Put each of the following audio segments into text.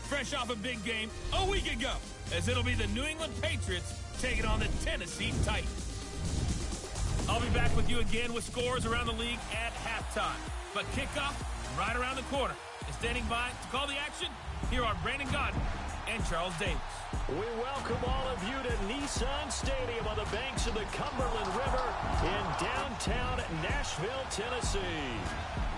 fresh off a big game a week ago, as it'll be the New England Patriots taking on the Tennessee Titans. I'll be back with you again with scores around the league at halftime. But kickoff right around the corner. And standing by to call the action, here are Brandon Godden and Charles Davis. We welcome all of you to Nissan Stadium on the banks of the Cumberland River in downtown Nashville, Tennessee.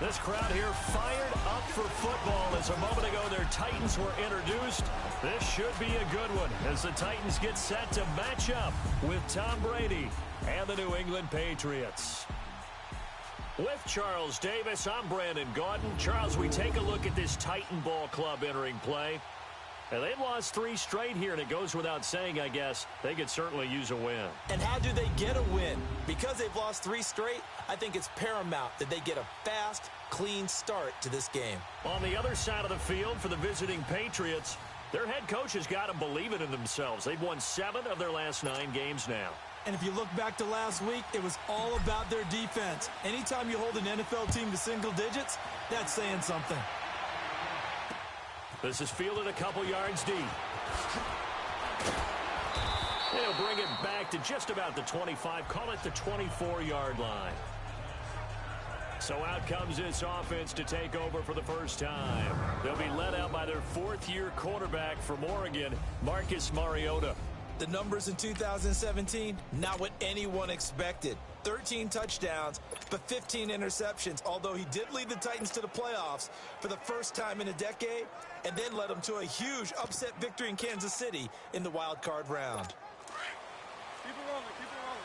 This crowd here fired up for football as a moment ago their Titans were introduced. This should be a good one as the Titans get set to match up with Tom Brady and the New England Patriots. With Charles Davis, I'm Brandon Gaudin. Charles, we take a look at this Titan Ball Club entering play. And they've lost 3 straight here, and it goes without saying, I guess, they could certainly use a win. And how do they get a win? Because they've lost 3 straight, I think it's paramount that they get a fast, clean start to this game. On the other side of the field for the visiting Patriots, their head coach has got to believe it in themselves. They've won 7 of their last 9 games now. And if you look back to last week, it was all about their defense. Anytime you hold an NFL team to single digits, that's saying something. This is fielded a couple yards deep. They'll bring it back to just about the 25, call it the 24-yard line. So out comes this offense to take over for the first time. They'll be led out by their 4th-year quarterback from Oregon, Marcus Mariota. The numbers in 2017, not what anyone expected. 13 touchdowns, but 15 interceptions, although he did lead the Titans to the playoffs for the first time in a decade, and then led them to a huge upset victory in Kansas City in the wild card round. Keep it rolling, keep it rolling.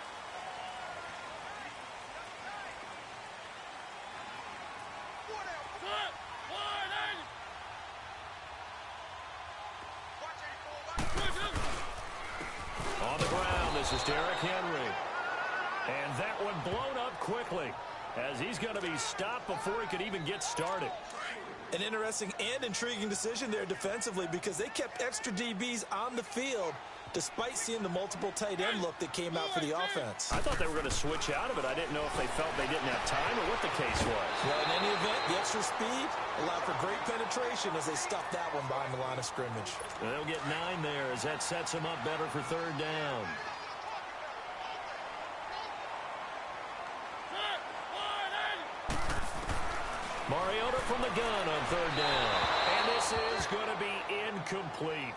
On the ground, this is Derrick Henry. And that one blown up quickly as he's going to be stopped before he could even get started. An interesting and intriguing decision there defensively because they kept extra DBs on the field despite seeing the multiple tight end look that came out for the offense. I thought they were going to switch out of it. I didn't know if they felt they didn't have time or what the case was. Well, in any event, the extra speed allowed for great penetration as they stuffed that one behind the line of scrimmage. They'll get 9 there as that sets them up better for 3rd down. Mariota from the gun on 3rd down. And this is going to be incomplete.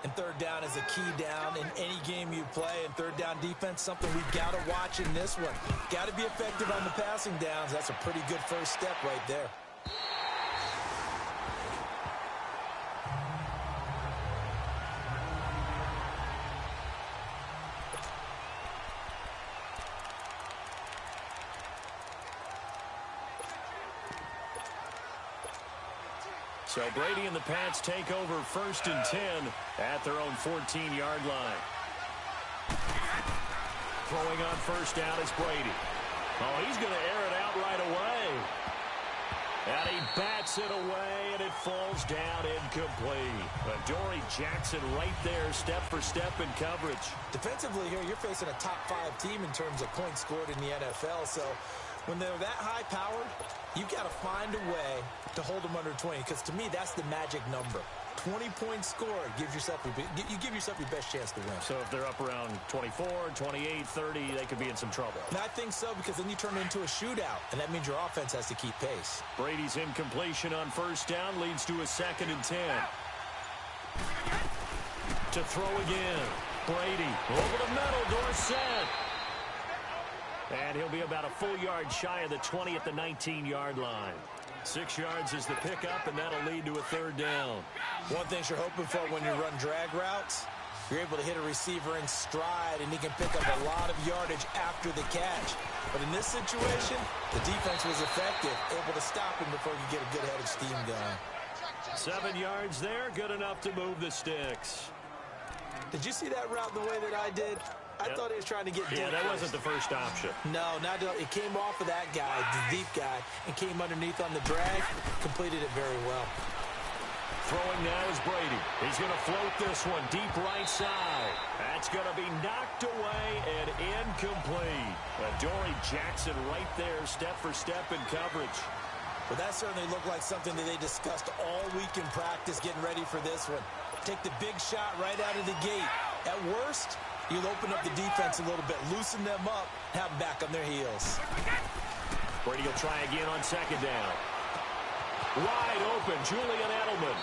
And 3rd down is a key down in any game you play. And 3rd down defense, something we've got to watch in this one. Got to be effective on the passing downs. That's a pretty good first step right there. So Brady and the Pats take over 1st and 10 at their own 14-yard line. Throwing on 1st down is Brady. Oh, he's going to air it out right away. And he bats it away, and it falls down incomplete. Adoree Jackson right there, step for step in coverage. Defensively here, you're facing a top-5 team in terms of points scored in the NFL, so when they're that high-powered, you've got to find a way to hold them under 20, because to me, that's the magic number. 20 points scored gives yourself you give yourself your best chance to win. So if they're up around 24, 28, 30, they could be in some trouble. And I think so, because then you turn it into a shootout, and that means your offense has to keep pace. Brady's incompletion on 1st down leads to a 2nd and 10. To throw again. Brady over the middle, Dorsett. And he'll be about a full yard shy of the 20 at the 19-yard line. 6 yards is the pickup, and that'll lead to a 3rd down. One thing you're hoping for when you run drag routes, you're able to hit a receiver in stride, and he can pick up a lot of yardage after the catch. But in this situation, the defense was effective, able to stop him before he could get a good head of steam going. 7 yards there, good enough to move the sticks. Did you see that route the way that I did? I thought he was trying to get deep. Yeah, that wasn't the first option. No, not at all. It came off of that guy, the deep guy, and came underneath on the drag. Completed it very well. Throwing now is Brady. He's going to float this one deep right side. That's going to be knocked away and incomplete. Adoree Jackson right there, step for step in coverage. Well, that certainly looked like something that they discussed all week in practice getting ready for this one. Take the big shot right out of the gate. At worst, you'll open up the defense a little bit, loosen them up, have them back on their heels. Brady will try again on second down. Wide open, Julian Edelman.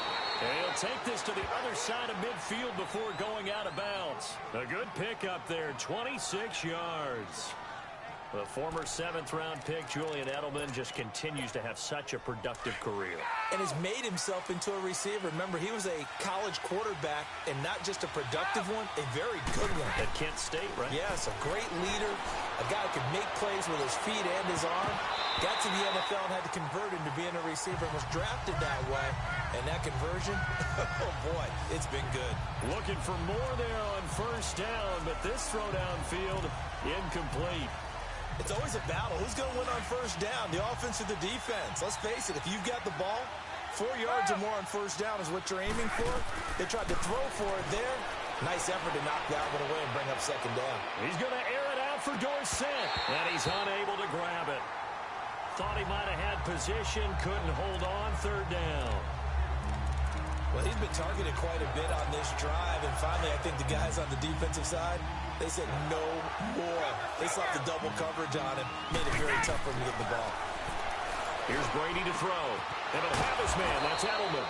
And he'll take this to the other side of midfield before going out of bounds. A good pickup there, 26 yards. The former 7th-round pick, Julian Edelman, just continues to have such a productive career. And has made himself into a receiver. Remember, he was a college quarterback, and not just a productive one, a very good one. At Kent State, right? Yes, a great leader, a guy who could make plays with his feet and his arm. Got to the NFL and had to convert into being a receiver and was drafted that way. And that conversion, oh boy, it's been good. Looking for more there on first down, but this throw downfield, incomplete. It's always a battle. Who's going to win on first down, the offense or the defense? Let's face it, if you've got the ball, 4 yards or more on first down is what you're aiming for. They tried to throw for it there. Nice effort to knock that one away and bring up second down. He's going to air it out for Dorsett, and he's unable to grab it. Thought he might have had position, couldn't hold on, third down. Well, he's been targeted quite a bit on this drive, and finally I think the guys on the defensive side, they said no more. They slapped the double coverage on him, made it very tough for him to get the ball. Here's Brady to throw, and he'll have his man, that's Edelman.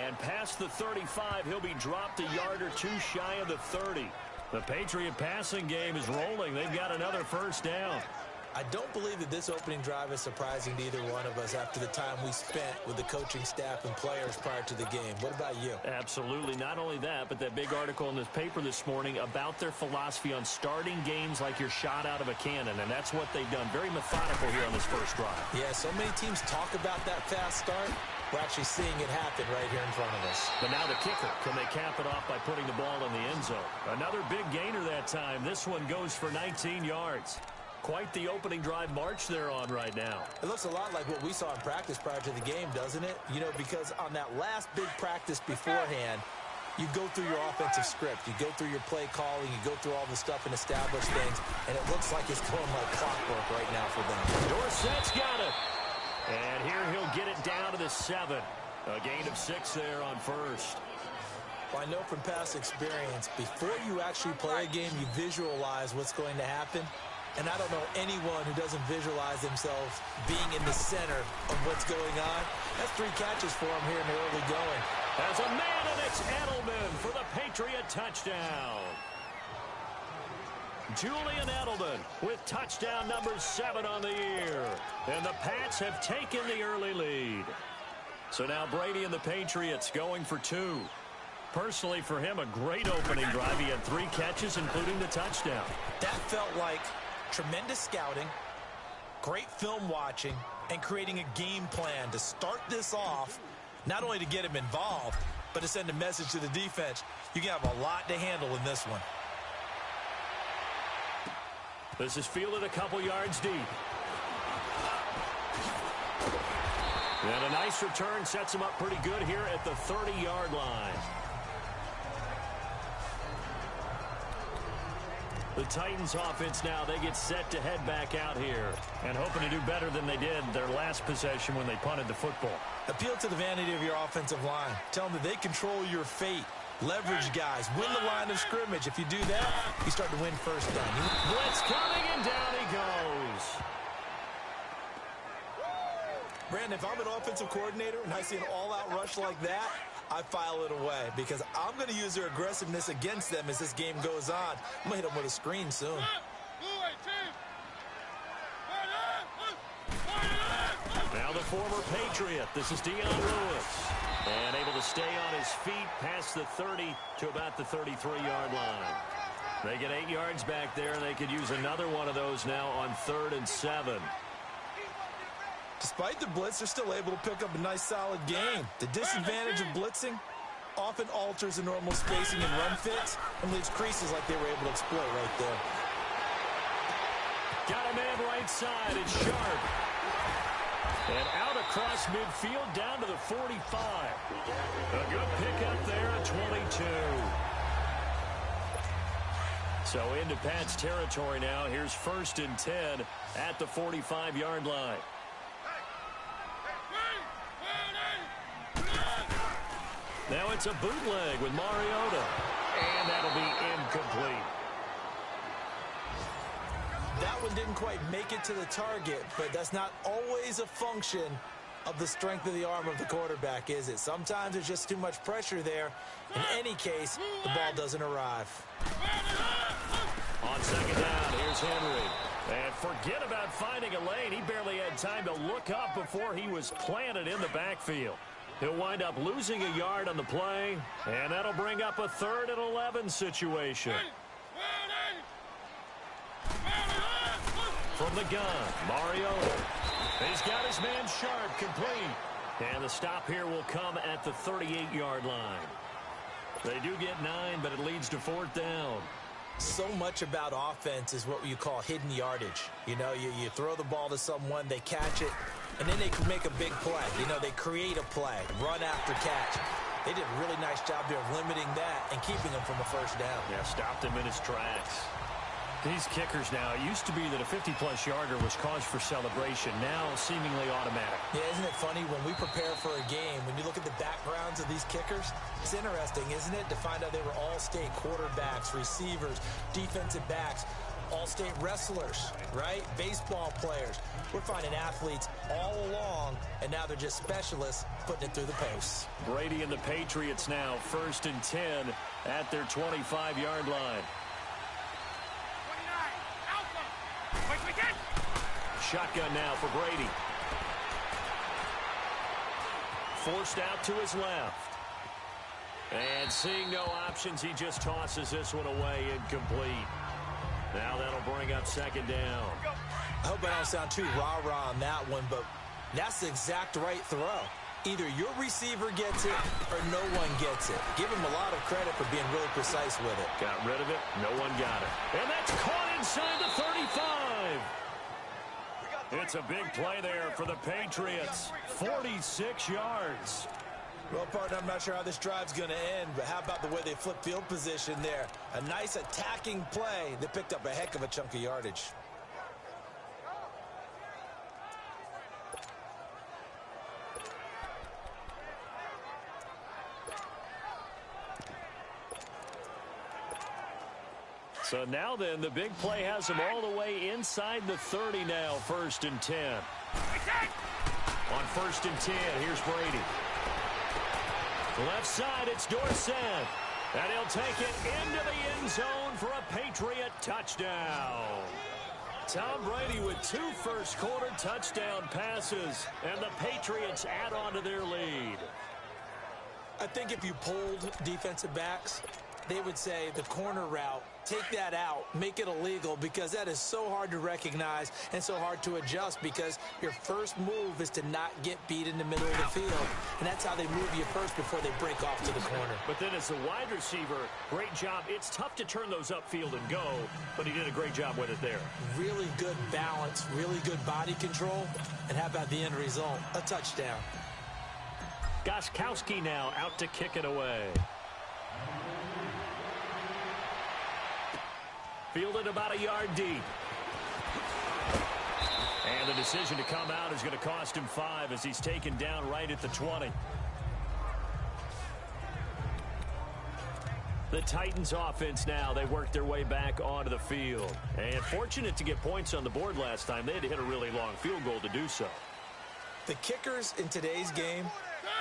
And past the 35, he'll be dropped a yard or two shy of the 30. The Patriot passing game is rolling. They've got another first down. I don't believe that this opening drive is surprising to either one of us after the time we spent with the coaching staff and players prior to the game. What about you? Absolutely. Not only that, but that big article in this paper this morning about their philosophy on starting games like you're shot out of a cannon, and that's what they've done. Very methodical here on this first drive. Yeah, so many teams talk about that fast start. We're actually seeing it happen right here in front of us. But now the kicker. Can they cap it off by putting the ball in the end zone? Another big gainer that time. This one goes for 19 yards. Quite the opening drive march they're on right now. It looks a lot like what we saw in practice prior to the game, doesn't it? You know, because on that last big practice beforehand, you go through your offensive script. You go through your play calling. You go through all the stuff and establish things. And it looks like it's going like clockwork right now for them. Dorsett's got it. And here he'll get it down to the 7. A gain of 6 there on first. Well, I know from past experience, before you actually play a game, you visualize what's going to happen. And I don't know anyone who doesn't visualize themselves being in the center of what's going on. That's 3 catches for him here in the early going. As a man, and it's Edelman for the Patriot touchdown. Julian Edelman with touchdown number 7 on the year. And the Pats have taken the early lead. So now Brady and the Patriots going for 2. Personally, for him, a great opening drive. He had 3 catches, including the touchdown. That felt like tremendous scouting, great film watching, and creating a game plan to start this off, not only to get him involved, but to send a message to the defense. You can have a lot to handle in this one. This is fielded a couple yards deep. And a nice return sets him up pretty good here at the 30-yard line. The Titans offense now, they get set to head back out here and hoping to do better than they did their last possession when they punted the football. Appeal to the vanity of your offensive line. Tell them that they control your fate. Leverage guys. Win the line of scrimmage. If you do that, you start to win first down. Blitz coming, and down he goes. Brandon, if I'm an offensive coordinator and I see an all-out rush like that, I file it away because I'm going to use their aggressiveness against them as this game goes on. I'm going to hit them with a screen soon. Now the former Patriot. This is Dion Lewis. And able to stay on his feet past the 30 to about the 33-yard line. They get 8 yards back there, and they could use another one of those now on 3rd and 7. Despite the blitz, they're still able to pick up a nice, solid game. The disadvantage of blitzing often alters the normal spacing and run fits and leaves creases like they were able to exploit right there. Got a man right side. It's Sharp. And out across midfield down to the 45. A good pickup there at 22. So into Pat's territory now. Here's 1st and 10 at the 45-yard line. Now it's a bootleg with Mariota. And that'll be incomplete. That one didn't quite make it to the target, but that's not always a function of the strength of the arm of the quarterback, is it? Sometimes there's just too much pressure there. In any case, the ball doesn't arrive. On second down, here's Henry. And forget about finding a lane. He barely had time to look up before he was planted in the backfield. He'll wind up losing a yard on the play, and that'll bring up a 3rd and 11 situation. From the gun, Mariota. He's got his man sharp, complete. And the stop here will come at the 38-yard line. They do get 9, but it leads to 4th down. So much about offense is what you call hidden yardage. You know, you throw the ball to someone, they catch it, and then they can make a big play. You know, they create a play, run after catch. They did a really nice job there of limiting that and keeping him from a first down. Yeah, stopped him in his tracks. These kickers now, it used to be that a 50-plus yarder was cause for celebration. Now seemingly automatic. Yeah, isn't it funny when we prepare for a game, when you look at the backgrounds of these kickers, it's interesting, isn't it, to find out they were all-state quarterbacks, receivers, defensive backs, all-state wrestlers, right? Baseball players. We're finding athletes all along, and now they're just specialists putting it through the posts. Brady and the Patriots now 1st and 10 at their 25-yard line. Shotgun now for Brady. Forced out to his left. And seeing no options, he just tosses this one away, incomplete. Now that'll bring up 2nd down. I hope I don't sound too rah-rah on that one, but that's the exact right throw. Either your receiver gets it or no one gets it. Give him a lot of credit for being really precise with it. Got rid of it. No one got it. And that's caught inside the 35. It's a big play there for the Patriots. 46 yards. Well, partner, I'm not sure how this drive's going to end, but how about the way they flip field position there? A nice attacking play that picked up a heck of a chunk of yardage. So now then, the big play has him all the way inside the 30 now, 1st and 10. On 1st and 10, here's Brady. Left side, it's Dorsett. And he'll take it into the end zone for a Patriot touchdown. Tom Brady with 2 first-quarter touchdown passes, and the Patriots add on to their lead. I think if you polled defensive backs, they would say the corner route, take that out, make it illegal, because that is so hard to recognize and so hard to adjust, because your first move is to not get beat in the middle of the field. And that's how they move you first before they break off to the corner. But then as a wide receiver, great job. It's tough to turn those upfield and go, but he did a great job with it there. Really good balance, really good body control. And how about the end result? A touchdown. Gostkowski now out to kick it away. Fielded about a yard deep. And the decision to come out is going to cost him 5 as he's taken down right at the 20. The Titans offense now, they worked their way back onto the field. And fortunate to get points on the board last time. They had to hit a really long field goal to do so. The kickers in today's game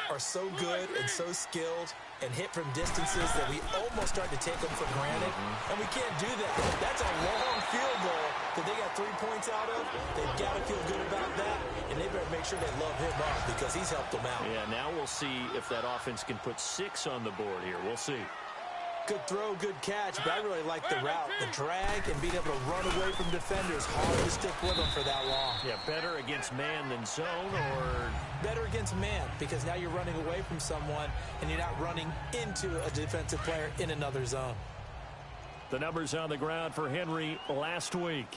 are so good and so skilled and hit from distances that we almost start to take them for granted. And we can't do that. That's a long field goal that they got 3 points out of. They've got to feel good about that, and they better make sure they love him up because he's helped them out. Yeah, now we'll see if that offense can put 6 on the board here. We'll see. Good throw, good catch, but I really like the route, the drag, and being able to run away from defenders. Hard to stick with them for that long. Yeah, better against man than zone, or better against man, because now you're running away from someone and you're not running into a defensive player in another zone. The numbers on the ground for Henry last week.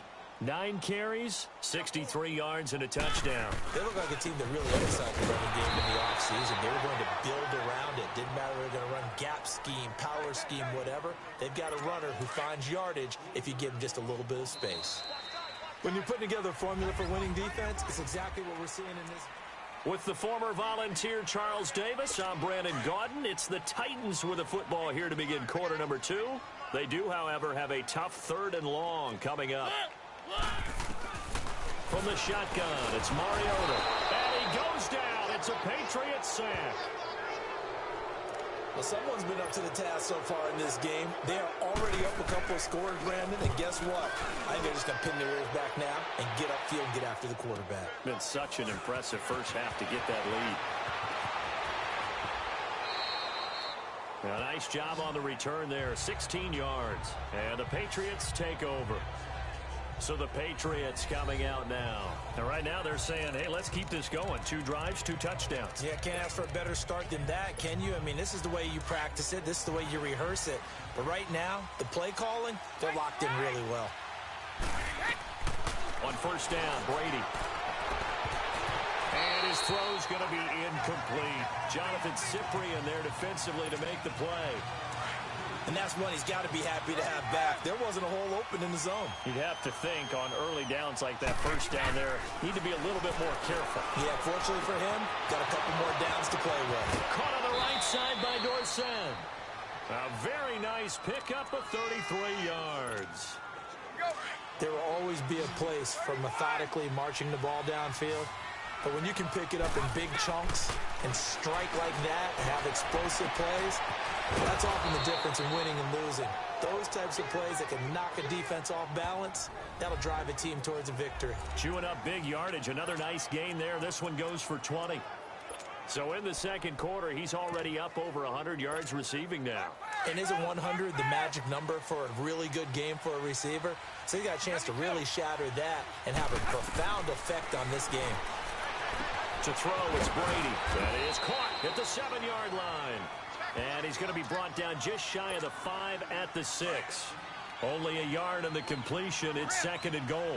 9 carries, 63 yards, and a touchdown. They look like a team that really emphasized the running game in the offseason. They were going to build around it. Didn't matter if they're going to run gap scheme, power scheme, whatever. They've got a runner who finds yardage if you give him just a little bit of space. When you're putting together a formula for winning defense, it's exactly what we're seeing in this. With the former Volunteer Charles Davis, I'm Brandon Gaudin. It's the Titans with the football here to begin quarter number 2. They do, however, have a tough 3rd and long coming up. From the shotgun, it's Mariota. And he goes down. It's a Patriots sack. Well, someone's been up to the task so far in this game. They are already up a couple of scores, Brandon, and guess what? I think they're just going to pin their ears back now and get upfield and get after the quarterback. Been such an impressive first half to get that lead. A nice job on the return there, 16 yards. And the Patriots take over. So the Patriots coming out now. And right now they're saying, hey, let's keep this going. 2 drives, 2 touchdowns. Yeah, can't ask for a better start than that, can you? I mean, this is the way you practice it. This is the way you rehearse it. But right now, the play calling, they're locked in really well. On first down, Brady. And his throw's going to be incomplete. Jonathan Cyprien there defensively to make the play. And that's one he's got to be happy to have back. There wasn't a hole open in the zone. You'd have to think on early downs like that first down there, need to be a little bit more careful. Yeah, fortunately for him, got a couple more downs to play with. Caught on the right side by Dorsett. A very nice pickup of 33 yards. There will always be a place for methodically marching the ball downfield. But when you can pick it up in big chunks and strike like that and have explosive plays, that's often the difference in winning and losing. Those types of plays that can knock a defense off balance, that'll drive a team towards a victory. Chewing up big yardage. Another nice gain there. This one goes for 20. So in the second quarter, he's already up over 100 yards receiving now. And isn't 100 the magic number for a really good game for a receiver? So you got a chance to really shatter that and have a profound effect on this game. To throw, it's Brady. That is caught at the 7-yard line. And he's going to be brought down just shy of the 5 at the 6. Only a yard on the completion. It's 2nd and goal.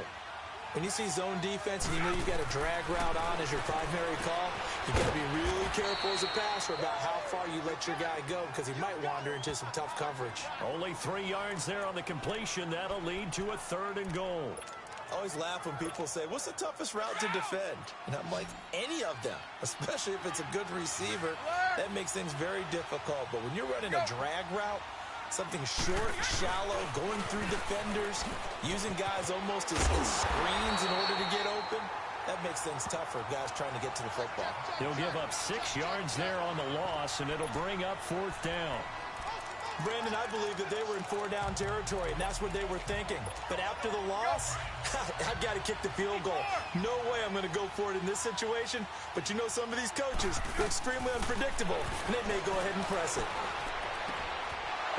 When you see zone defense and you know you got a drag route on as your primary call, you got to be really careful as a passer about how far you let your guy go because he might wander into some tough coverage. Only 3 yards there on the completion. That'll lead to a 3rd and goal. I always laugh when people say, what's the toughest route to defend? And I'm like, any of them, especially if it's a good receiver. That makes things very difficult. But when you're running a drag route, something short, shallow, going through defenders, using guys almost as screens in order to get open, that makes things tougher, guys trying to get to the football. He'll give up 6 yards there on the loss, and it'll bring up 4th down. Brandon, I believe that they were in 4-down territory, and that's what they were thinking. But after the loss, I've got to kick the field goal. No way I'm going to go for it in this situation. But you know some of these coaches are extremely unpredictable, and they may go ahead and press it.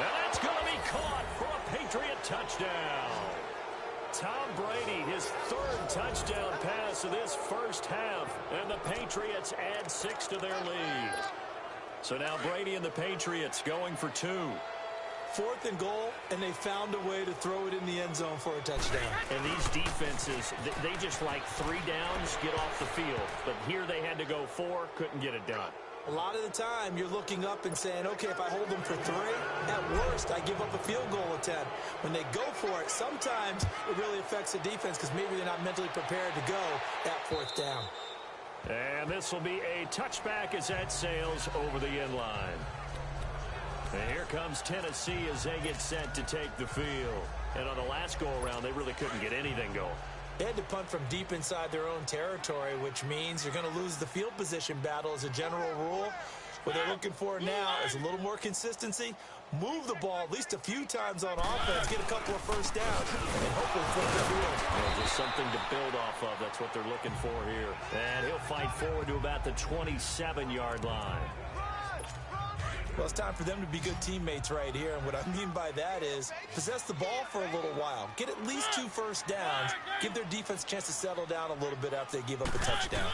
And that's going to be caught for a Patriot touchdown. Tom Brady, his 3rd touchdown pass of this first half, and the Patriots add 6 to their lead. So now Brady and the Patriots going for 2. 4th and goal, and they found a way to throw it in the end zone for a touchdown. And these defenses, they just like 3 downs, get off the field. But here they had to go 4, couldn't get it done. A lot of the time, you're looking up and saying, okay, if I hold them for 3, at worst, I give up a field goal attempt. When they go for it, sometimes it really affects the defense because maybe they're not mentally prepared to go at 4th down. And this will be a touchback as that sails over the end line. And here comes Tennessee as they get set to take the field. And on the last go-around, they really couldn't get anything going. They had to punt from deep inside their own territory, which means you're going to lose the field position battle as a general rule. What they're looking for now is a little more consistency, move the ball at least a few times on offense, get a couple of first downs, and hopefully flip the field. Well, just something to build off of. That's what they're looking for here. And he'll fight forward to about the 27-yard line. Well, it's time for them to be good teammates right here. And what I mean by that is possess the ball for a little while. Get at least 2 first downs. Give their defense a chance to settle down a little bit after they give up a touchdown.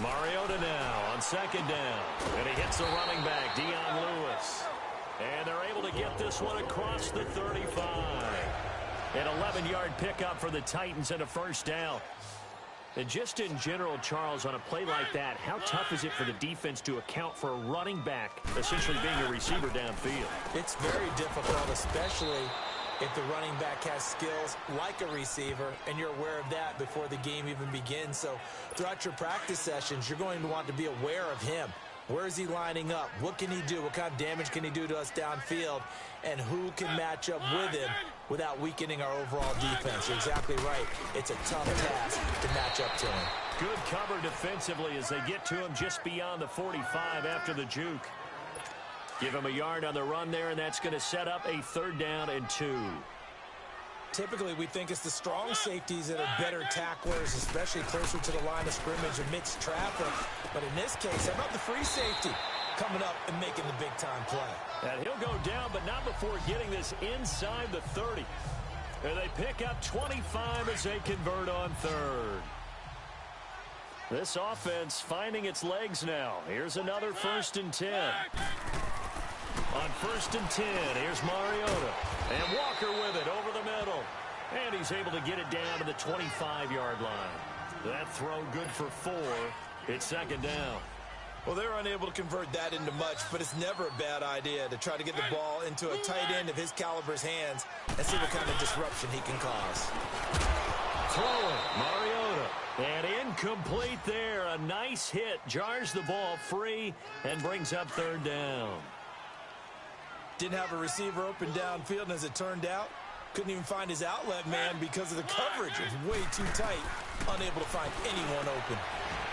Mariota now on 2nd down. And he hits the running back, Dion Lewis. And they're able to get this one across the 35. An 11-yard pickup for the Titans and a first down. And just in general, Charles, on a play like that, how tough is it for the defense to account for a running back essentially being a receiver downfield? It's very difficult, especially If the running back has skills like a receiver, and you're aware of that before the game even begins. So throughout your practice sessions, you're going to want to be aware of him. Where is he lining up? What can he do? What kind of damage can he do to us downfield? And who can match up with him without weakening our overall defense? You're exactly right. It's a tough task to match up to him. Good cover defensively as they get to him just beyond the 45 after the juke. Give him a yard on the run there, and that's going to set up a 3rd down and 2. Typically, we think it's the strong safeties that are better tacklers, especially closer to the line of scrimmage amidst traffic. But in this case, how about the free safety coming up and making the big-time play? And he'll go down, but not before getting this inside the 30. And they pick up 25 as they convert on 3rd. This offense finding its legs now. Here's another 1st and 10. On 1st and 10, here's Mariota. And Walker with it over the middle. And he's able to get it down to the 25-yard line. That throw good for 4. It's 2nd down. Well, they're unable to convert that into much, but it's never a bad idea to try to get the ball into a tight end of his caliber's hands and see what kind of disruption he can cause. Throwing, Mariota. And incomplete there. A nice hit. Jars the ball free and brings up 3rd down. Didn't have a receiver open downfield, and as it turned out, couldn't even find his outlet man because of the coverage. It was way too tight, unable to find anyone open.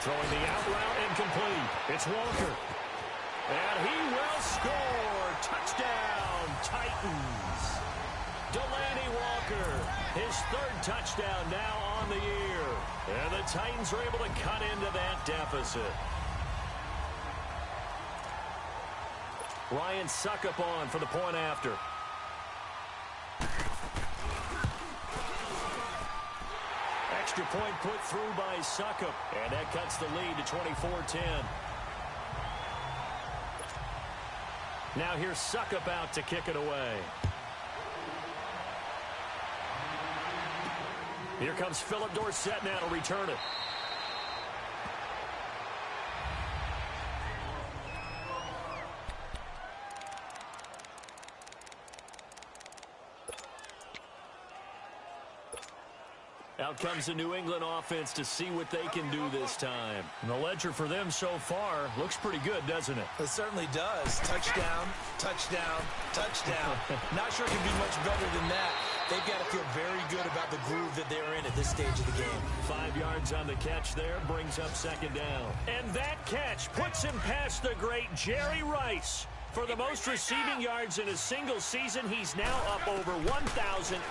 Throwing the out route incomplete. It's Walker. And he will score. Touchdown, Titans. Delaney Walker, his 3rd touchdown now on the year. And the Titans are able to cut into that deficit. Ryan Suckup on for the point after. Extra point put through by Suckup. And that cuts the lead to 24-10. Now here's Suckup out to kick it away. Here comes Philip Dorsett now to return it. Out comes the New England offense to see what they can do this time. And the ledger for them so far looks pretty good, doesn't it? It certainly does. Touchdown, touchdown, touchdown. Not sure it can be much better than that. They've got to feel very good about the groove that they're in at this stage of the game. 5 yards on the catch there, brings up 2nd down. And that catch puts him past the great Jerry Rice. For the most receiving yards in a single season, he's now up over 1,848.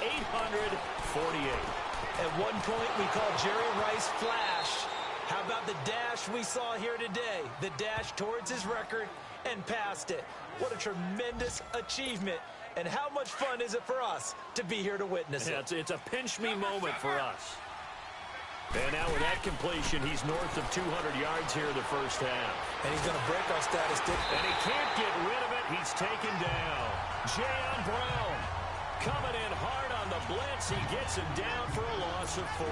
At one point, we called Jerry Rice Flash. How about the dash we saw here today? The dash towards his record and past it. What a tremendous achievement. And how much fun is it for us to be here to witness it? It's a pinch-me moment for us. And now with that completion, he's north of 200 yards here in the 1st half. And he's going to break our statistic. And he can't get rid of it. He's taken down. Jayon Brown coming in hard on the blitz. He gets him down for a loss of 4.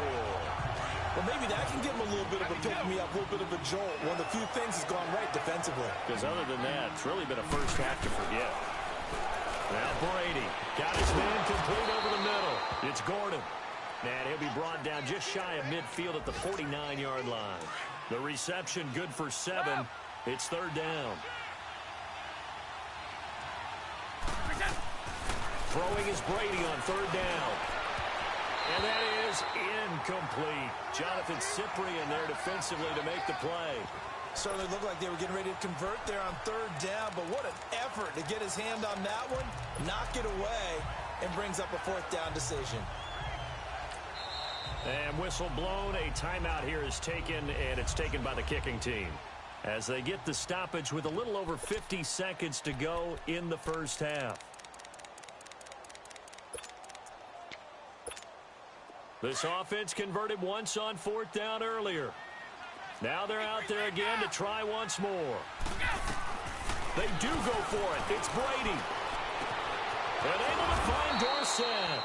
Well, maybe that can give him a little bit of a pick-me-up, a little bit of a jolt. One of the few things has gone right defensively. Because other than that, it's really been a 1st half to forget. Now Brady got his man complete over the middle. It's Gordon. And he'll be brought down just shy of midfield at the 49-yard line. The reception good for 7. It's 3rd down. Throwing is Brady on 3rd down. And that is incomplete. Jonathan Cyprien there defensively to make the play. Certainly looked like they were getting ready to convert there on 3rd down, but what an effort to get his hand on that one, knock it away, and brings up a 4th down decision. And whistle blown. A timeout here is taken, and it's taken by the kicking team as they get the stoppage with a little over 50 seconds to go in the 1st half. This offense converted once on 4th down earlier. Now they're out there again to try once more. They do go for it. It's Brady. And able to find Dorsett.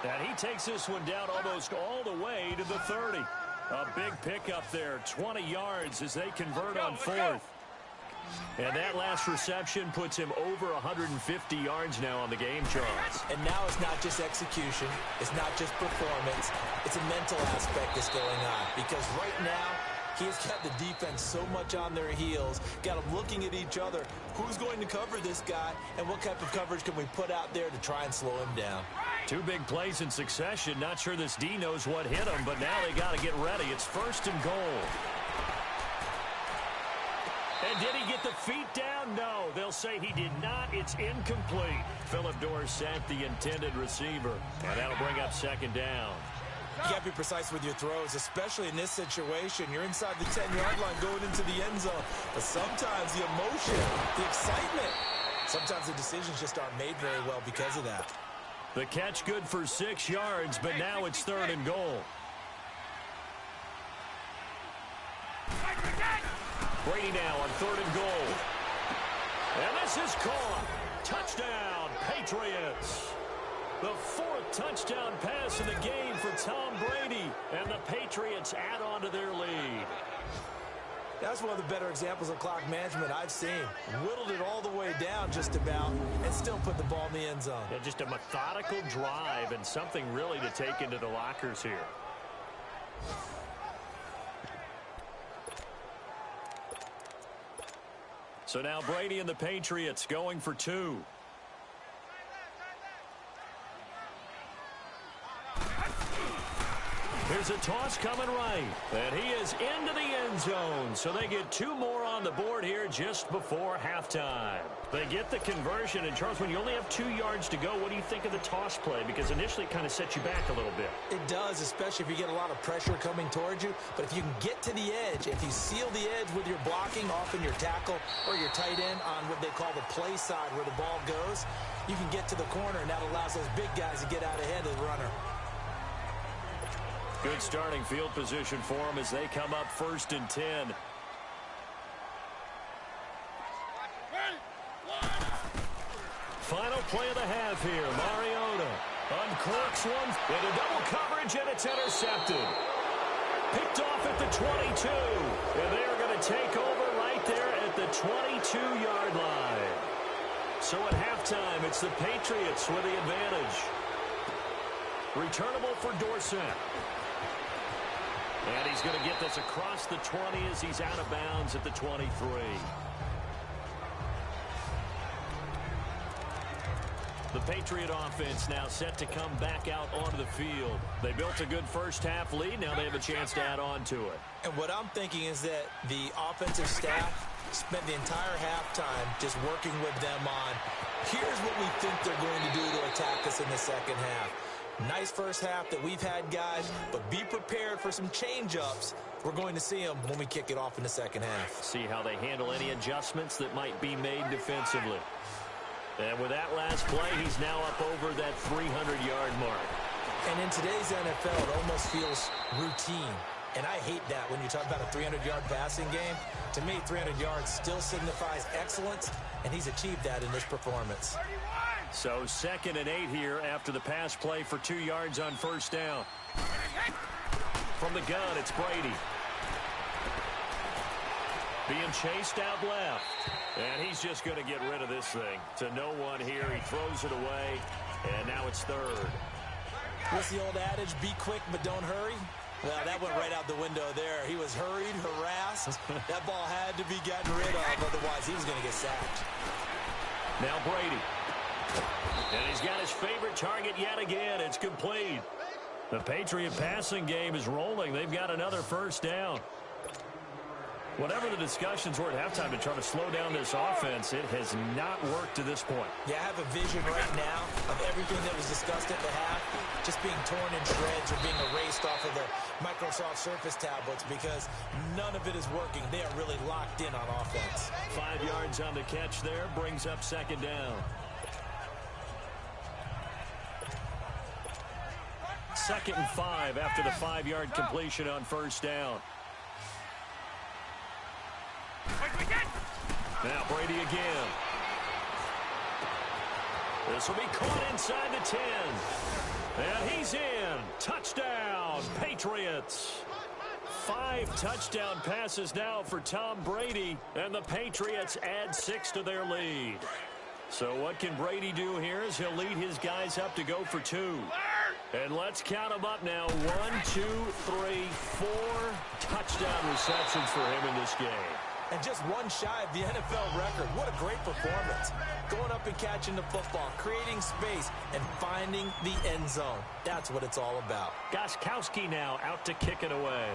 And he takes this one down almost all the way to the 30. A big pickup there, 20 yards as they convert on 4th. And that last reception puts him over 150 yards now on the game, Charles. And now it's not just execution. It's not just performance. It's a mental aspect that's going on. Because right now, he has got the defense so much on their heels, got them looking at each other. Who's going to cover this guy, and what type of coverage can we put out there to try and slow him down? 2 big plays in succession. Not sure this D knows what hit him, but now they got to get ready. It's 1st and goal. And did he get the feet down? No, they'll say he did not. It's incomplete. Phillip Dorsett, the intended receiver. And that'll bring up 2nd down. You got to be precise with your throws, especially in this situation. You're inside the 10-yard line going into the end zone. But sometimes the emotion, the excitement, sometimes the decisions just aren't made very well because of that. The catch good for 6 yards, but now it's 3rd and goal. Brady now on 3rd and goal. And this is caught. Touchdown, Patriots. The 4th touchdown pass in the game for Tom Brady. And the Patriots add on to their lead. That's one of the better examples of clock management I've seen. Whittled it all the way down just about and still put the ball in the end zone. Yeah, just a methodical drive and something really to take into the lockers here. So now Brady and the Patriots going for 2. Here's a toss coming right. And he is into the end zone. So they get 2 more on the board here just before halftime. They get the conversion. And, Charles, when you only have 2 yards to go, what do you think of the toss play? Because initially it kind of sets you back a little bit. It does, especially if you get a lot of pressure coming towards you. But if you can get to the edge, if you seal the edge with your blocking, often your tackle or your tight end on what they call the play side where the ball goes, you can get to the corner, and that allows those big guys to get out ahead of the runner. Good starting field position for them as they come up 1st and 10. Final play of the half here. Mariota uncorks one into double coverage, and it's intercepted. Picked off at the 22. And they are going to take over right there at the 22-yard line. So at halftime, it's the Patriots with the advantage. Returnable for Dorsett. And he's going to get this across the 20 as he's out of bounds at the 23. The Patriot offense now set to come back out onto the field. They built a good first-half lead. Now they have a chance to add on to it. And what I'm thinking is that the offensive staff spent the entire halftime just working with them on, here's what we think they're going to do to attack us in the second half. Nice first half that we've had, guys, but be prepared for some change-ups. We're going to see them when we kick it off in the second half. See how they handle any adjustments that might be made defensively. And with that last play, he's now up over that 300-yard mark. And in today's NFL, it almost feels routine. And I hate that when you talk about a 300-yard passing game. To me, 300 yards still signifies excellence, and he's achieved that in this performance. So 2nd and 8 here after the pass play for 2 yards on 1st down. From the gun, it's Brady. Being chased out left. And he's just going to get rid of this thing. To no one here. He throws it away. And now it's 3rd. What's the old adage? Be quick, but don't hurry. Well, that went right out the window there. He was hurried, harassed. That ball had to be gotten rid of. Otherwise, he was going to get sacked. Now Brady. And he's got his favorite target yet again. It's complete. The Patriot passing game is rolling. They've got another 1st down. Whatever the discussions were at halftime to try to slow down this offense, it has not worked to this point. Yeah, I have a vision right now of everything that was discussed at the half just being torn in shreds or being erased off of the Microsoft Surface tablets because none of it is working. They are really locked in on offense. 5 yards on the catch there brings up 2nd down. 2nd and 5 after the 5-yard completion on 1st down. Now Brady again. This will be caught inside the 10. And he's in. Touchdown, Patriots. 5 touchdown passes now for Tom Brady, and the Patriots add 6 to their lead. So what can Brady do here as he'll lead his guys up to go for 2. And let's count them up now. 1, 2, 3, 4 touchdown receptions for him in this game. And just one shy of the NFL record. What a great performance. Going up and catching the football, creating space, and finding the end zone. That's what it's all about. Gostkowski now out to kick it away.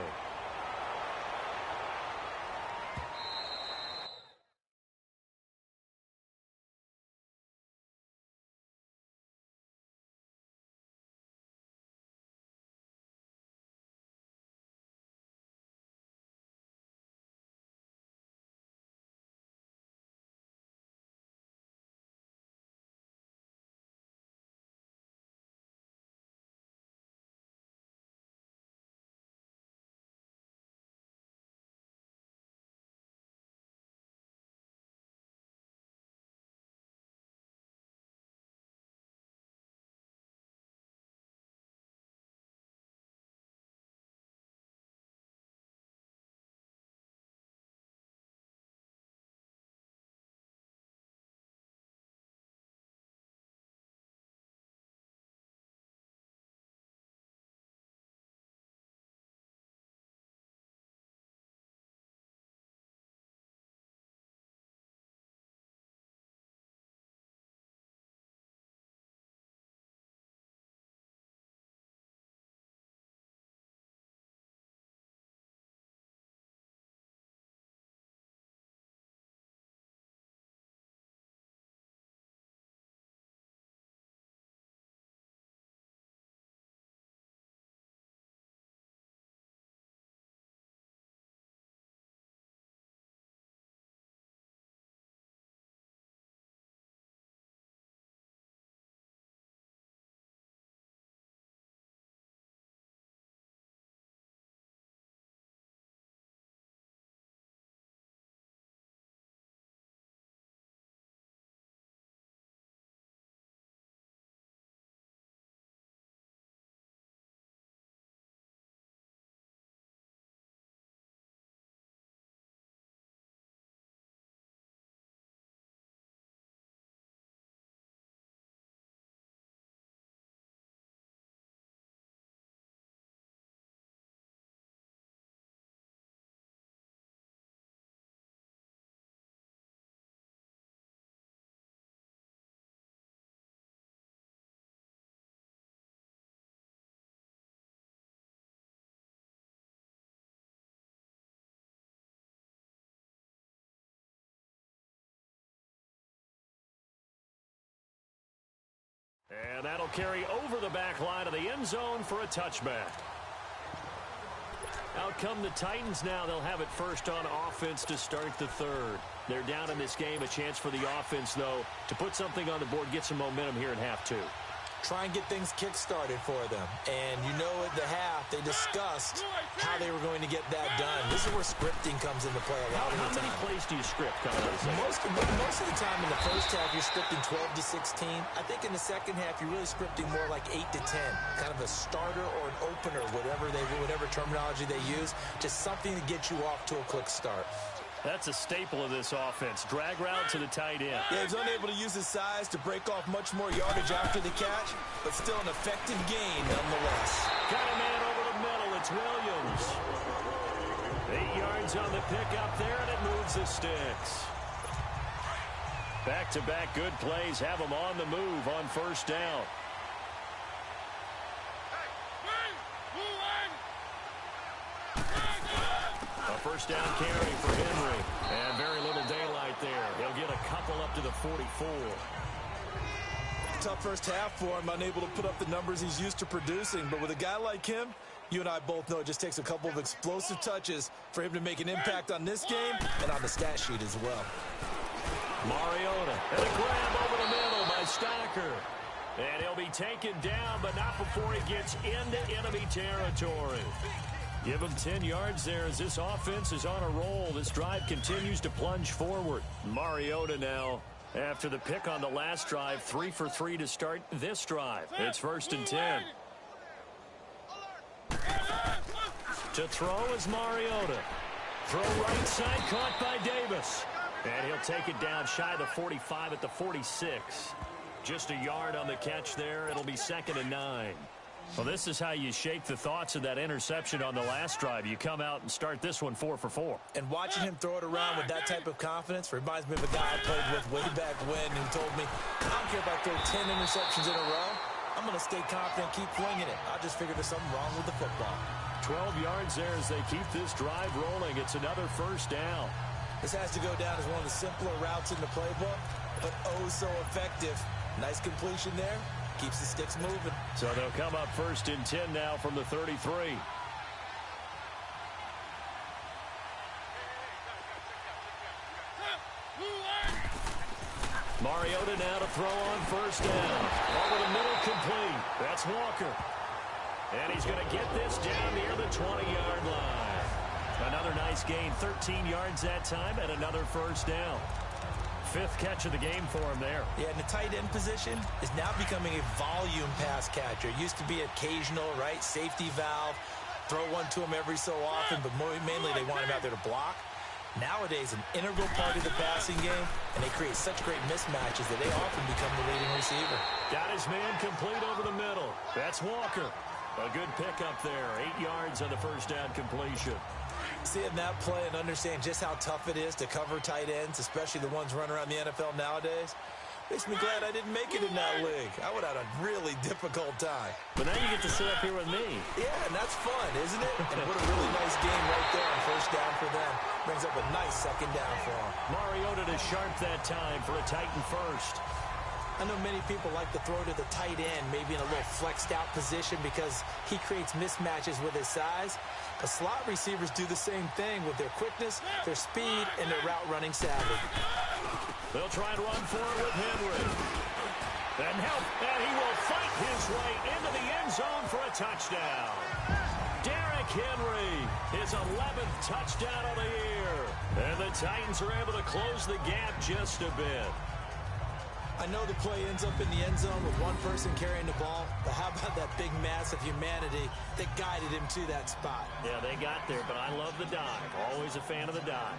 And that'll carry over the back line of the end zone for a touchback. Out come the Titans now. They'll have it first on offense to start the third. They're down in this game. A chance for the offense, though, to put something on the board, get some momentum here in half 2. Try and get things kick-started for them. And you know at the half, they discussed how they were going to get that done. This is where scripting comes into play a lot of the time. How many plays do you script coming out of the second? Most of the time in the first half, you're scripting 12 to 16. I think in the second half, you're really scripting more like 8 to 10. Kind of a starter or an opener, whatever terminology they use. Just something to get you off to a quick start. That's a staple of this offense. Drag route to the tight end. Yeah, he's unable to use his size to break off much more yardage after the catch, but still an effective gain nonetheless. Got a man over the middle. It's Williams. 8 yards on the pickup there, and it moves the sticks. Back-to-back good plays have them on the move on first down. First down carry for Henry. And very little daylight there. He'll get a couple up to the 44. Tough first half for him, unable to put up the numbers he's used to producing. But with a guy like him, you and I both know it just takes a couple of explosive touches for him to make an impact on this game and on the stat sheet as well. Mariota. And a grab over the middle by Stocker. And he'll be taken down, but not before he gets into enemy territory. Give him 10 yards there as this offense is on a roll. This drive continues to plunge forward. Mariota now, after the pick on the last drive, 3 for 3 to start this drive. It's 1st and 10. To throw is Mariota. Throw right side, caught by Davis. And he'll take it down shy of the 45 at the 46. Just a yard on the catch there. It'll be 2nd and 9. Well, this is how you shake the thoughts of that interception on the last drive. You come out and start this one 4 for 4. And watching him throw it around with that type of confidence reminds me of a guy I played with way back when who told me, I don't care if I throw 10 interceptions in a row. I'm going to stay confident, keep flinging it. I just figured there's something wrong with the football. 12 yards there as they keep this drive rolling. It's another first down. This has to go down as one of the simpler routes in the playbook, but oh so effective. Nice completion there. Keeps the sticks moving. So they'll come up 1st and 10 now from the 33. Mariota now to throw on 1st down. Over the middle, complete. That's Walker. And he's going to get this down near the 20-yard line. Another nice gain, 13 yards that time, and another 1st down. 5th catch of the game for him there. Yeah, and the tight end position is now becoming a volume pass catcher. It used to be occasional, right? Safety valve. Throw one to him every so often, but mainly they want him out there to block. Nowadays, an integral part of the passing game, and they create such great mismatches that they often become the leading receiver. Got his man complete over the middle. That's Walker. A good pickup there. 8 yards on the 1st down completion. Seeing that play and understand just how tough it is to cover tight ends, especially the ones running around the NFL nowadays, makes me glad I didn't make it in that league. I would have had a really difficult time. But now you get to sit up here with me. Yeah, and that's fun, isn't it? And what a really nice game right there on 1st down for them. Brings up a nice 2nd down for them. Mariota to sharp that time for a Titan 1st. I know many people like to throw to the tight end, maybe in a little flexed out position because he creates mismatches with his size. But slot receivers do the same thing with their quickness, their speed, and their route running savvy. They'll try and run for it with Henry. And he will fight his way into the end zone for a touchdown. Derrick Henry, his 11th touchdown of the year. And the Titans are able to close the gap just a bit. I know the play ends up in the end zone with one person carrying the ball, but how about that big mass of humanity that guided him to that spot? Yeah, they got there, but I love the dive. Always a fan of the dive.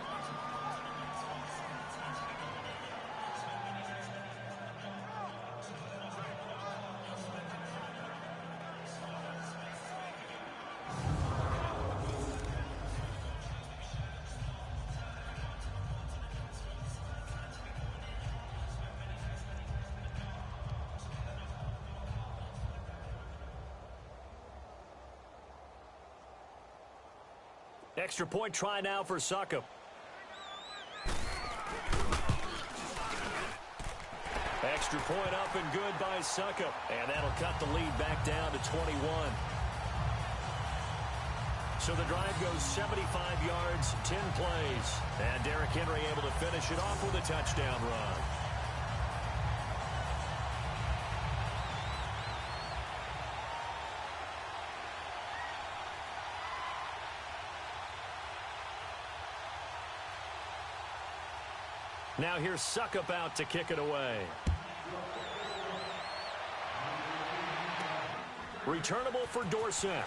Extra point try now for Succop. Extra point up and good by Succop. And that'll cut the lead back down to 21. So the drive goes 75 yards, 10 plays. And Derrick Henry able to finish it off with a touchdown run. Now here's Succop out to kick it away. Returnable for Dorsett.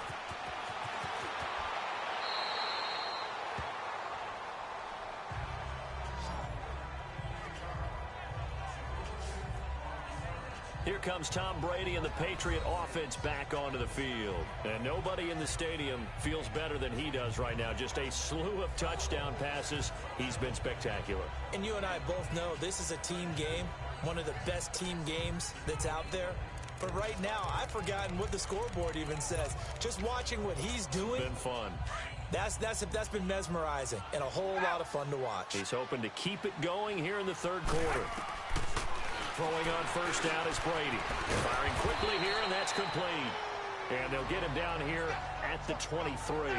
Here comes Tom Brady and the Patriot offense back onto the field. And nobody in the stadium feels better than he does right now. Just a slew of touchdown passes. He's been spectacular. And you and I both know this is a team game, one of the best team games that's out there. But right now, I've forgotten what the scoreboard even says. Just watching what he's doing. Been fun. That's been mesmerizing and a whole lot of fun to watch. He's hoping to keep it going here in the third quarter. Throwing on first down is Brady. Firing quickly here, and that's complete. And they'll get him down here at the 23.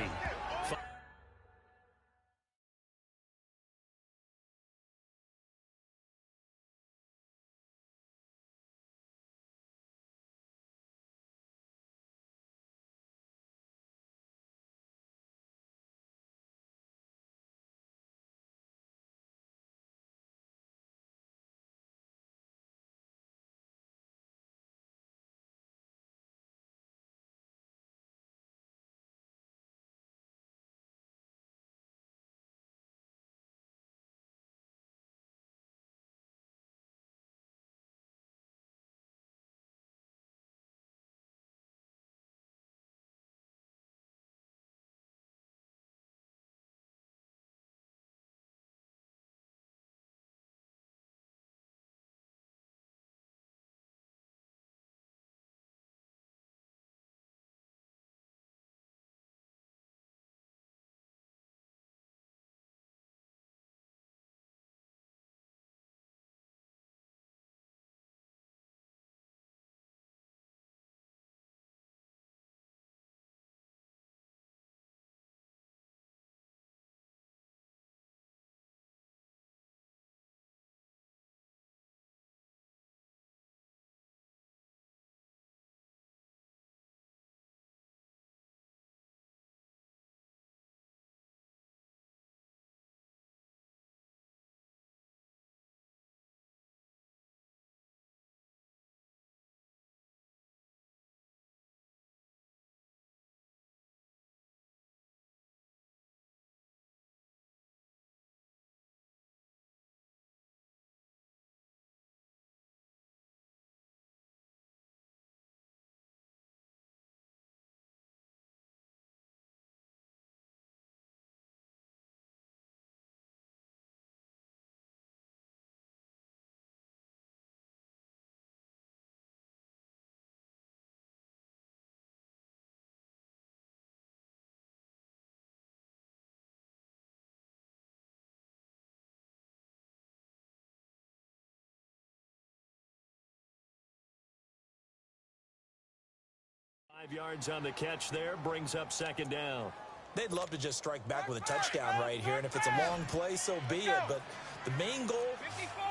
5 yards on the catch there, brings up second down. They'd love to just strike back with a touchdown right here, and if it's a long play, so be it. But the main goal,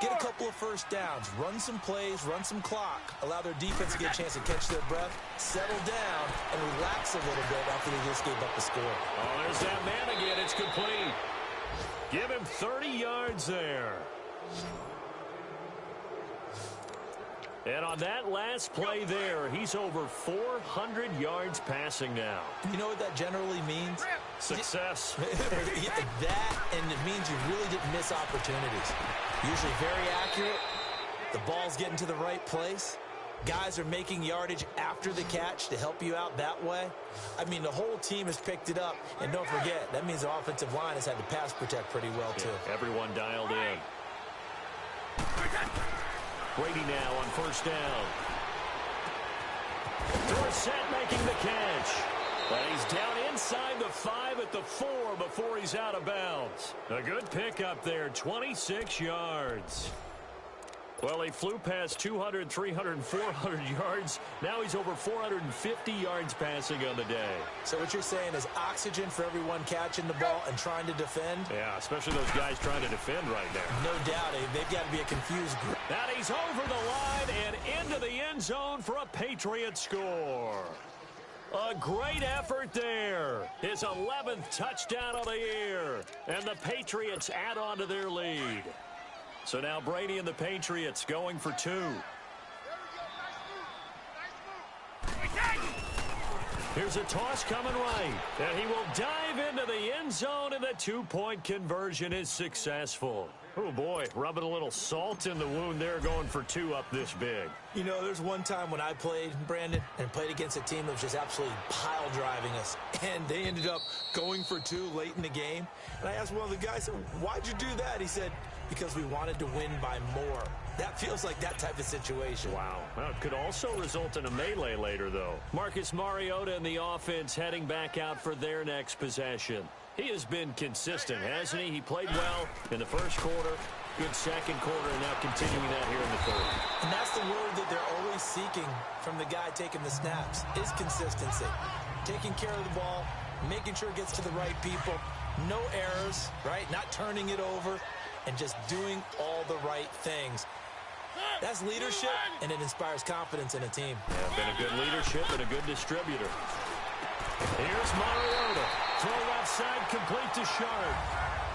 get a couple of first downs, run some plays, run some clock, allow their defense to get a chance to catch their breath, settle down, and relax a little bit after they just gave up the score. Oh, there's that man again. It's complete. Give him 30 yards there. And on that last play there, he's over 400 yards passing now. You know what that generally means? Success. That, and it means you really didn't miss opportunities. Usually very accurate. The ball's getting to the right place. Guys are making yardage after the catch to help you out that way. I mean, the whole team has picked it up. And don't forget, that means the offensive line has had to pass protect pretty well, too. Yeah, everyone dialed in. Brady now on first down. Dorsett making the catch. But he's down inside the 5 at the 4 before he's out of bounds. A good pickup there, 26 yards. Well, he flew past 200, 300, and 400 yards. Now he's over 450 yards passing on the day. So what you're saying is oxygen for everyone catching the ball and trying to defend? Yeah, especially those guys trying to defend right now. No doubt. They've got to be a confused group. Now he's over the line and into the end zone for a Patriot score. A great effort there. His 11th touchdown of the year. And the Patriots add on to their lead. So now Brady and the Patriots going for 2. Here's a toss coming right. And he will dive into the end zone, and the 2-point conversion is successful. Oh, boy, rubbing a little salt in the wound there, going for 2 up this big. You know, there's one time when I played, Brandon, and played against a team that was just absolutely pile driving us. And they ended up going for 2 late in the game. And I asked one of the guys, why'd you do that? He said, because we wanted to win by more. That feels like that type of situation. Wow. Well, it could also result in a melee later, though. Marcus Mariota and the offense heading back out for their next possession. He has been consistent, hasn't he? He played well in the first quarter, good second quarter, and now continuing that here in the third. And that's the word that they're always seeking from the guy taking the snaps, is consistency. Taking care of the ball, making sure it gets to the right people, no errors, right? Not turning it over, and just doing all the right things. That's leadership, and it inspires confidence in a team. Yeah, been a good leadership and a good distributor. Here's Mariota. Throw left side, complete to Sharp.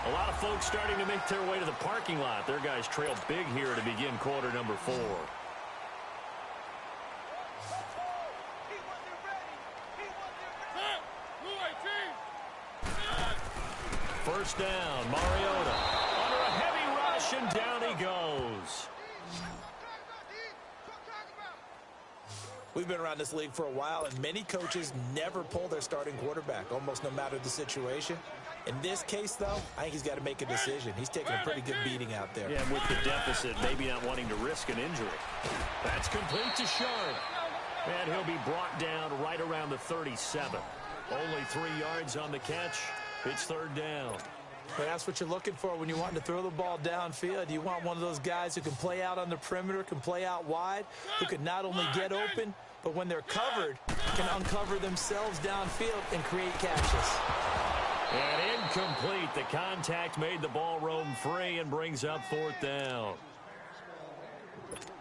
A lot of folks starting to make their way to the parking lot. Their guys trail big here to begin quarter number 4. First down, Mariota. Under a heavy rush, and down he goes. We've been around this league for a while, and many coaches never pull their starting quarterback, almost no matter the situation. In this case, though, I think he's got to make a decision. He's taking a pretty good beating out there. Yeah, with the deficit, maybe not wanting to risk an injury. That's complete to Sharp. And he'll be brought down right around the 37. Only 3 yards on the catch. It's third down. But that's what you're looking for when you want to throw the ball downfield. You want one of those guys who can play out on the perimeter, can play out wide, who can not only get open, but when they're covered, can uncover themselves downfield and create catches. And incomplete. The contact made the ball roam free and brings up fourth down.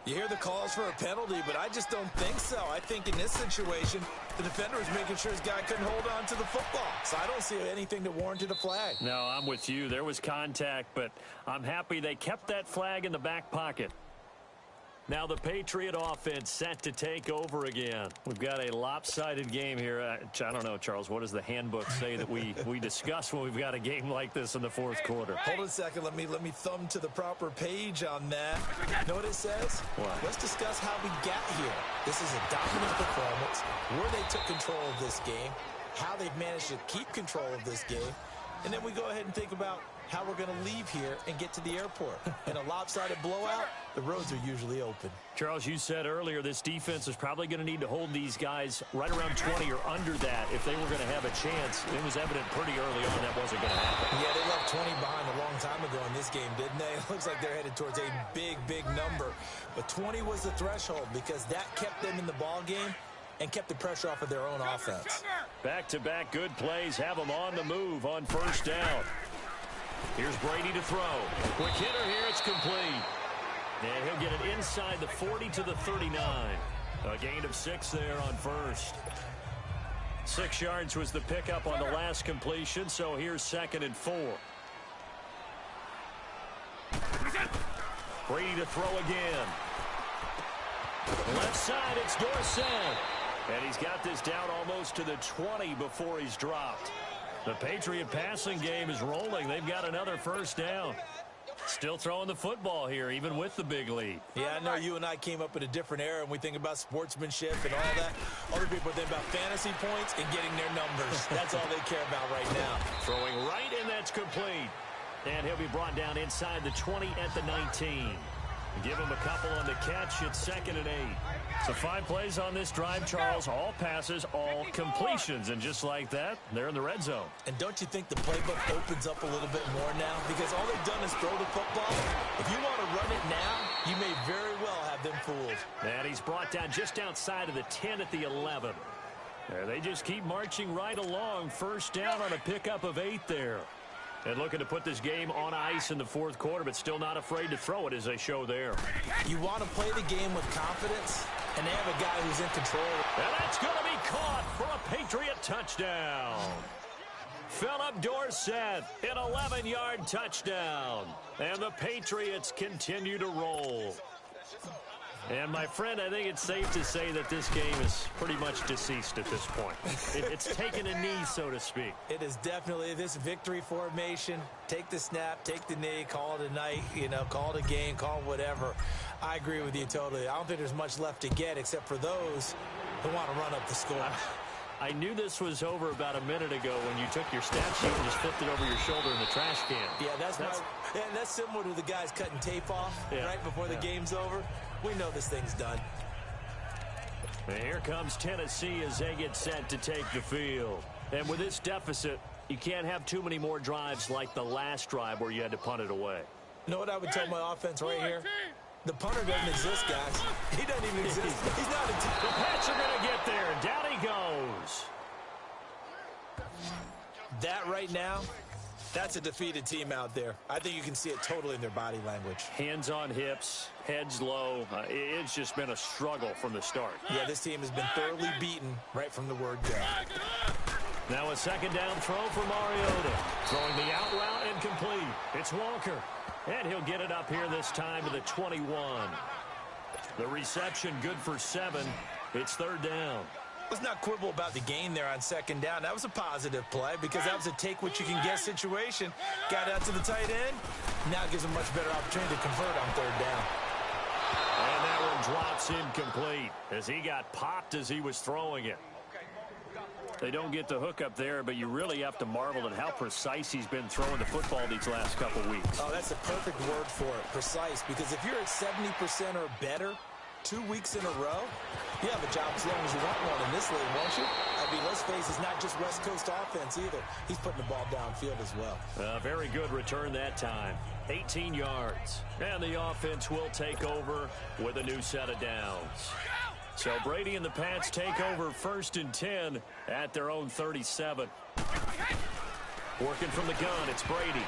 You hear the calls for a penalty, but I just don't think so. I think in this situation, the defender was making sure his guy couldn't hold on to the football. So I don't see anything that warranted a flag. No, I'm with you. There was contact, but I'm happy they kept that flag in the back pocket. Now the Patriot offense set to take over again. We've got a lopsided game here. I don't know, Charles, what does the handbook say that we discuss when we've got a game like this in the fourth quarter? Hold on a second. Let me thumb to the proper page on that. You know what it says? What? Let's discuss how we got here. This is a dominant performance, where they took control of this game, how they've managed to keep control of this game, and then we go ahead and think about how we're going to leave here and get to the airport. In a lopsided blowout, the roads are usually open. Charles, you said earlier this defense is probably going to need to hold these guys right around 20 or under that if they were going to have a chance. It was evident pretty early on that wasn't going to happen. Yeah, they left 20 behind a long time ago in this game, didn't they? It looks like they're headed towards a big, big number. But 20 was the threshold because that kept them in the ball game and kept the pressure off of their own offense. Back-to-back good plays have them on the move on first down. Here's Brady to throw. Quick hitter here, it's complete. And he'll get it inside the 40 to the 39. A gain of 6 there on first. 6 yards was the pickup on the last completion, so here's 2nd and 4. Brady to throw again. Left side, it's Dorsett. And he's got this down almost to the 20 before he's dropped. The Patriot passing game is rolling. They've got another first down. Still throwing the football here, even with the big lead. Yeah, I know you and I came up in a different era, and we think about sportsmanship and all that. Other people think about fantasy points and getting their numbers. That's all they care about right now. Throwing right, and that's complete. And he'll be brought down inside the 20 at the 19. Give him a couple on the catch. It's 2nd and 8. So 5 plays on this drive, Charles. All passes, all completions. And just like that, they're in the red zone. And don't you think the playbook opens up a little bit more now? Because all they've done is throw the football. If you want to run it now, you may very well have them fooled. And he's brought down just outside of the 10 at the 11. They just keep marching right along. First down on a pickup of 8 there. And looking to put this game on ice in the 4th quarter, but still not afraid to throw it as they show there. You want to play the game with confidence, and they have a guy who's in control. And that's going to be caught for a Patriot touchdown. Philip Dorsett, an 11-yard touchdown. And the Patriots continue to roll. And, my friend, I think it's safe to say that this game is pretty much deceased at this point. It's taken a knee, so to speak. It is definitely this victory formation. Take the snap, take the knee, call it a night, call it a game, call it whatever. I agree with you totally. I don't think there's much left to get except for those who want to run up the score. I knew this was over about a minute ago when you took your stat sheet and just flipped it over your shoulder in the trash can. Yeah, that's similar to the guys cutting tape off right before the game's over. We know this thing's done. And here comes Tennessee as they get set to take the field. And with this deficit, you can't have too many more drives like the last drive where you had to punt it away. You know what I would tell my offense right here? The punter doesn't exist, guys. He doesn't even exist. He's not a team. The Pats are going to get there. Down he goes. That right now, that's a defeated team out there. I think you can see it totally in their body language. Hands on hips, heads low. It's just been a struggle from the start. Yeah, this team has been thoroughly beaten right from the word go. Now a 2nd down throw for Mariota. Throwing the out route and complete. It's Walker. And he'll get it up here this time to the 21. The reception good for 7. It's 3rd down. Let's not quibble about the gain there on 2nd down. That was a positive play because that was a take-what-you-can-get situation. Got out to the tight end. Now it gives him a much better opportunity to convert on 3rd down. And that one drops incomplete as he got popped as he was throwing it. They don't get the hook up there, but you really have to marvel at how precise he's been throwing the football these last couple weeks. Oh, that's a perfect word for it, precise, because if you're at 70% or better 2 weeks in a row, you have a job as long as you want one in this league, won't you? I mean, let's face it, it's not just West Coast offense either. He's putting the ball downfield as well. Very good return that time. 18 yards. And the offense will take over with a new set of downs. So Brady and the Pats take over 1st and 10 at their own 37. Working from the gun, it's Brady.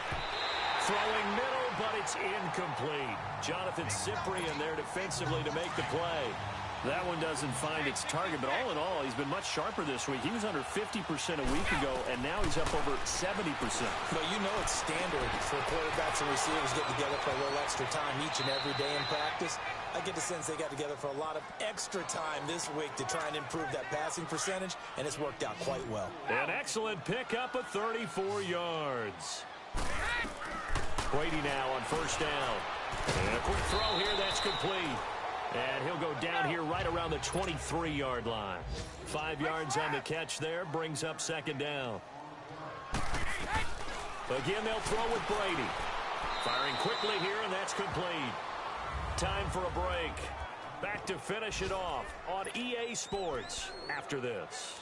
Throwing middle, but it's incomplete. Jonathan Cyprien there defensively to make the play. That one doesn't find its target, but all in all, he's been much sharper this week. He was under 50% a week ago, and now he's up over 70%. But you know it's standard for quarterbacks and receivers getting together for a little extra time each and every day in practice. I get the sense they got together for a lot of extra time this week to try and improve that passing percentage, and it's worked out quite well. An excellent pickup of 34 yards. Brady now on 1st down. And a quick throw here, that's complete. And he'll go down here right around the 23-yard line. 5 yards on the catch there, brings up 2nd down. Again, they'll throw with Brady. Firing quickly here, and that's complete. Time for a break. Back to finish it off on EA Sports after this.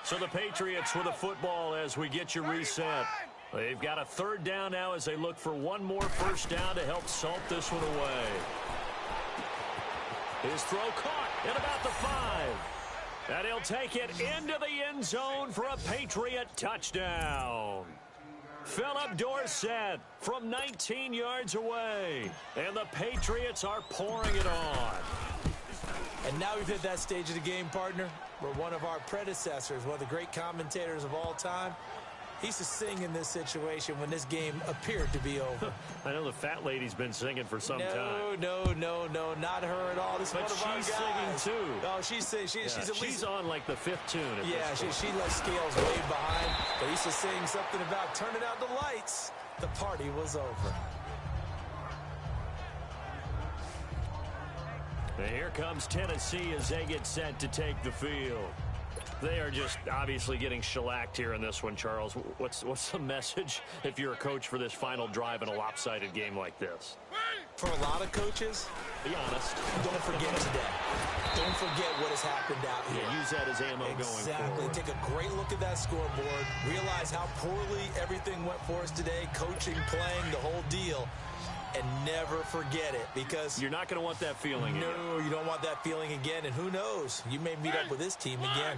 So the Patriots with a football as we get you reset. They've got a 3rd down now as they look for one more 1st down to help salt this one away. His throw caught at about the 5. And he'll take it into the end zone for a Patriot touchdown. Philip Dorsett from 19 yards away. And the Patriots are pouring it on. And now we've hit that stage of the game, partner, where one of our predecessors, one of the great commentators of all time, he used to sing in this situation when this game appeared to be over. I know the fat lady's been singing for some time. No, not her at all. This is one of our guys. She's singing too. Oh, she's at least... She's on like the 5th tune. Yeah, she lets scales way behind. But he used to sing something about turning out the lights. The party was over. And here comes Tennessee as they get set to take the field. They are just obviously getting shellacked here in this one, Charles. What's the message if you're a coach for this final drive in a lopsided game like this? For a lot of coaches, be honest. Don't forget today. Don't forget what has happened out here. Yeah, use that as ammo going forward. Exactly. Take a great look at that scoreboard. Realize how poorly everything went for us today. Coaching, playing, the whole deal. And never forget it, because you're not going to want that feeling again. No, you don't want that feeling again. And who knows? You may meet up with this team again.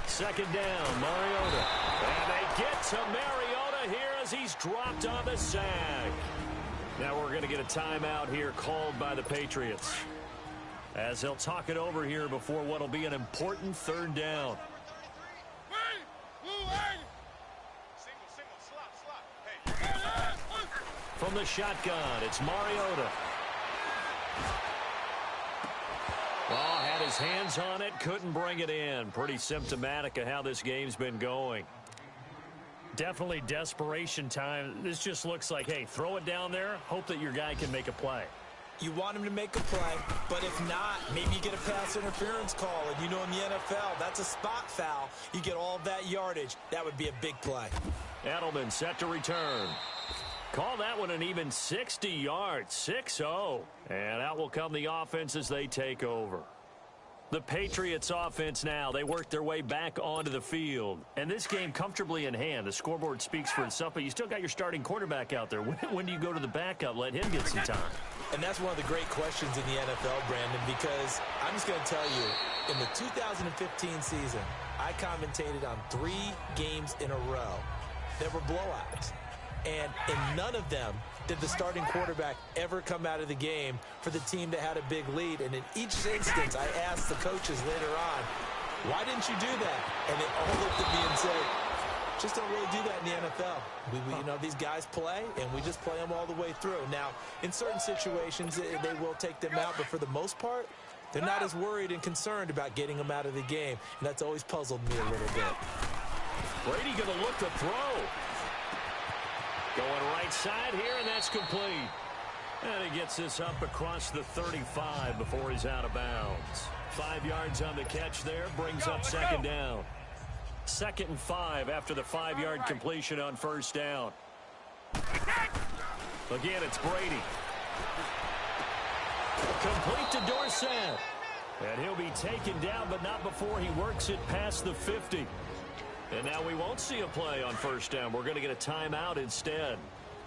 Second down, Mariota. And they get to Mariota here as he's dropped on the sack. Now we're going to get a timeout here called by the Patriots, as they'll talk it over here before what will be an important 3rd down. From the shotgun, it's Mariota. Well, had his hands on it, couldn't bring it in. Pretty symptomatic of how this game's been going. Definitely desperation time. This just looks like, hey, throw it down there, hope that your guy can make a play. You want him to make a play, but if not, maybe you get a pass interference call. And you know in the NFL, that's a spot foul. You get all of that yardage. That would be a big play. Edelman set to return. Call that one an even 60 yards, 6-0. And out will come the offense as they take over. The Patriots offense now, they work their way back onto the field. And this game comfortably in hand. The scoreboard speaks for itself, but you still got your starting quarterback out there. When do you go to the backup? Let him get some time. And that's one of the great questions in the NFL, Brandon, because I'm just going to tell you, in the 2015 season, I commentated on 3 games in a row that were blowouts. And in none of them did the starting quarterback ever come out of the game for the team that had a big lead. And in each instance, I asked the coaches later on, why didn't you do that? And they all looked at me and said, just don't really do that in the NFL. You know, these guys play, and we just play them all the way through. Now, in certain situations, they will take them out, but for the most part, they're not as worried and concerned about getting them out of the game. And that's always puzzled me a little bit. Brady going to look to throw. Going right side here, and that's complete. And he gets this up across the 35 before he's out of bounds. 5 yards on the catch there, brings up second down. 2nd and 5 after the 5-yard completion on first down. Again, it's Brady. Complete to Dorsett. And he'll be taken down, but not before he works it past the 50. And now we won't see a play on first down. We're going to get a timeout instead.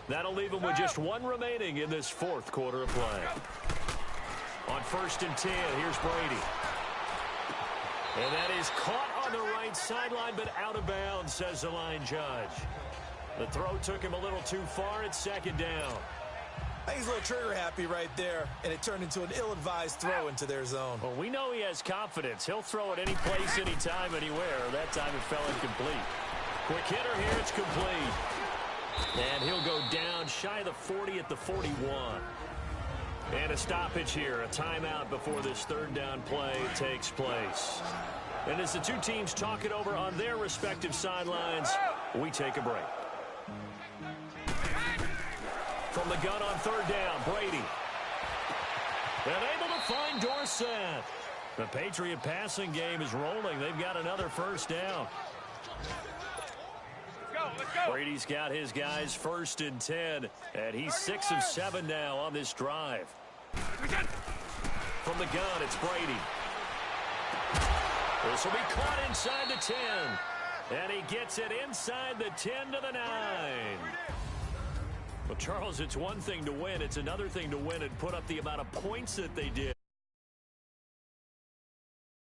That'll leave him with just 1 remaining in this 4th quarter of play. On 1st and 10, here's Brady. And that is caught on the right sideline, but out of bounds, says the line judge. The throw took him a little too far. It's 2nd down. I think he's a little trigger happy right there, and it turned into an ill-advised throw into their zone. Well, we know he has confidence. He'll throw it any place, anytime, anywhere. That time it fell incomplete. Quick hitter here, it's complete. And he'll go down shy of the 40 at the 41. And a stoppage here, a timeout before this 3rd down play takes place. And as the two teams talk it over on their respective sidelines, we take a break. From the gun on 3rd down, Brady. And able to find Dorsett. The Patriot passing game is rolling. They've got another first down. Let's go. Brady's got his guys 1st and 10. And he's 6 of 7 now on this drive. From the gun, it's Brady. This will be caught inside the 10. And he gets it inside the 10 to the 9. Well, Charles, it's one thing to win. It's another thing to win and put up the amount of points that they did.